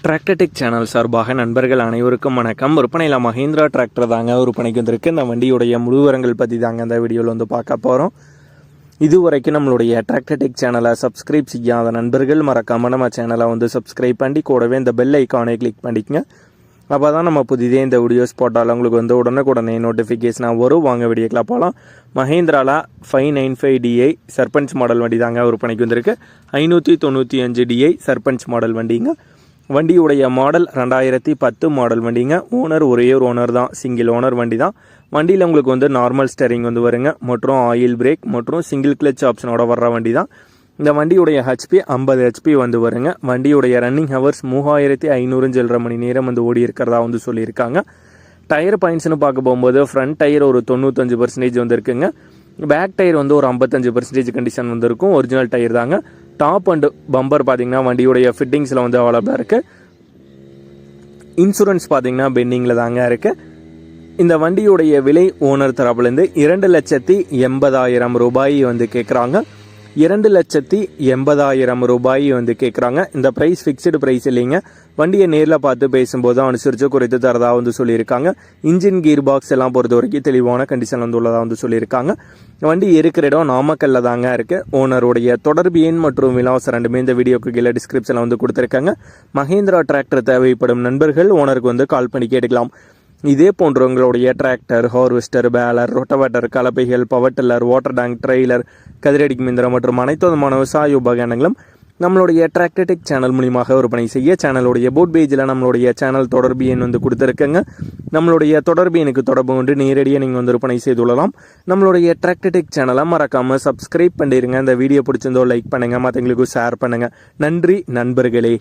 Tractor Tech channel சார்பாக நண்பர்கள் அனைவருக்கும் வணக்கம். விற்பனையில் மஹேந்திரா டிராக்டர் தாங்க விற்பனைக்கு வந்திருக்கு. இந்த வண்டியுடைய முழு விவரங்கள் பற்றி தாங்க இந்த வீடியோவில் வந்து பார்க்க போகிறோம். இதுவரைக்கும் நம்மளுடைய டிராக்டர்டெக் சேனலை சப்ஸ்கிரைப் செய்யாத நண்பர்கள் மறக்காமல் நம்ம சேனலை வந்து சப்ஸ்கிரைப் பண்ணி கூடவே இந்த பெல் ஐக்கானை கிளிக் பண்ணிக்கங்க. அப்போ தான் நம்ம புதிதே இந்த வீடியோஸ் போட்டாலும் உங்களுக்கு வந்து உடனே நோட்டிஃபிகேஷனாக வரும். வாங்க வீடியோக்கெலாம் போகலாம். மஹேந்திராவில் 595 DI சர்பஞ்ச் மாடல் வண்டி தாங்க விற்பனைக்கு வந்திருக்கு. 595 DI சர்பஞ்ச் மாடல் வண்டிங்க. வண்டியுடைய மாடல் 2010 மாடல் வண்டிங்க. ஓனர் ஒரே ஒரு ஓனர் தான், சிங்கிள் ஓனர் வண்டி தான். வண்டியில் உங்களுக்கு வந்து நார்மல் ஸ்டேரிங் வந்து வருங்க, மற்றும் ஆயில் பிரேக் மற்றும் சிங்கிள் கிளச் ஆப்ஷனோட வர்ற வண்டி தான். இந்த வண்டியுடைய HP 50 HP வந்து வருங்க. வண்டியுடைய ரன்னிங் ஹவர்ஸ் 3500 சில்லற மணி நேரம் வந்து ஓடி இருக்கிறதா வந்து சொல்லியிருக்காங்க. டயர் பாயிண்ட்ஸ்னு பார்க்க போகும்போது ஃப்ரண்ட் டயர் ஒரு 95% வந்து இருக்குங்க. பேக் டயர் வந்து ஒரு 55% கண்டிஷன் வந்து இருக்கும். ஒரிஜினல் டயர் தாங்க. டாப் அண்ட் பம்பர் பார்த்தீங்கன்னா வண்டியுடைய ஃபிட்டிங்ஸில் வந்து அவைலபிளாக இருக்குது. இன்சூரன்ஸ் பார்த்தீங்கன்னா பெண்டிங்கில் தாங்க இருக்குது. இந்த வண்டியுடைய விலை ஓனர் தரப்புலேருந்து 2,80,000 ரூபாய் வந்து கேட்குறாங்க. 2,80,000 ரூபாய் வந்து கேட்குறாங்க. இந்த ப்ரைஸ் ஃபிக்ஸ்டு ப்ரைஸ் இல்லைங்க. வண்டியை நேரில் பார்த்து பேசும்போது அனுசரித்து குறைத்து தரதாக வந்து சொல்லியிருக்காங்க. இன்ஜின் கீர் பாக்ஸ் எல்லாம் பொறுத்த வரைக்கும் தெளிவான கண்டிஷன் வந்து உள்ளதாக வந்து சொல்லியிருக்காங்க. வண்டி இருக்கிற இடம் நாமக்கல்ல தாங்க இருக்குது. ஓனருடைய தொடர்பு எண் மற்றும் விலாசம் ரெண்டுமே இந்த வீடியோக்கு கீழே டிஸ்கிரிப்ஷனில் வந்து கொடுத்துருக்காங்க. மஹேந்திரா டிராக்டர் தேவைப்படும் நண்பர்கள் ஓனருக்கு வந்து கால் பண்ணி கேட்டுக்கலாம். இதே போன்ற உங்களுடைய டிராக்டர், ஹார்வெஸ்டர், பேலர், ரொட்டவேட்டர், கலப்பைகள், power tiller, water tank, trailer, கதிரடிக்கு மிந்திரம் மற்றும் அனைத்து விதமான விவசாய உபகரணங்களும் நம்மளுடைய டிராக்டர்டெக் சேனல் மூலியமாக விற்பனை செய்ய சேனலுடைய போட் பேஜில் நம்மளுடைய சேனல் தொடர்பு எண் வந்து கொடுத்துருக்கங்க. நம்மளுடைய தொடர்பு எண்ணுக்கு தொடர்பு கொண்டு நேரடியாக நீங்கள் வந்து விற்பனை செய்து கொள்ளலாம். நம்மளுடைய டிராக்டர்டெக் சேனலை மறக்காமல் சப்ஸ்கிரைப் பண்ணிடுங்க. இந்த வீடியோ பிடிச்சிருந்தோ லைக் பண்ணுங்கள், மற்றவங்களுக்கு ஷேர் பண்ணுங்கள். நன்றி நண்பர்களே.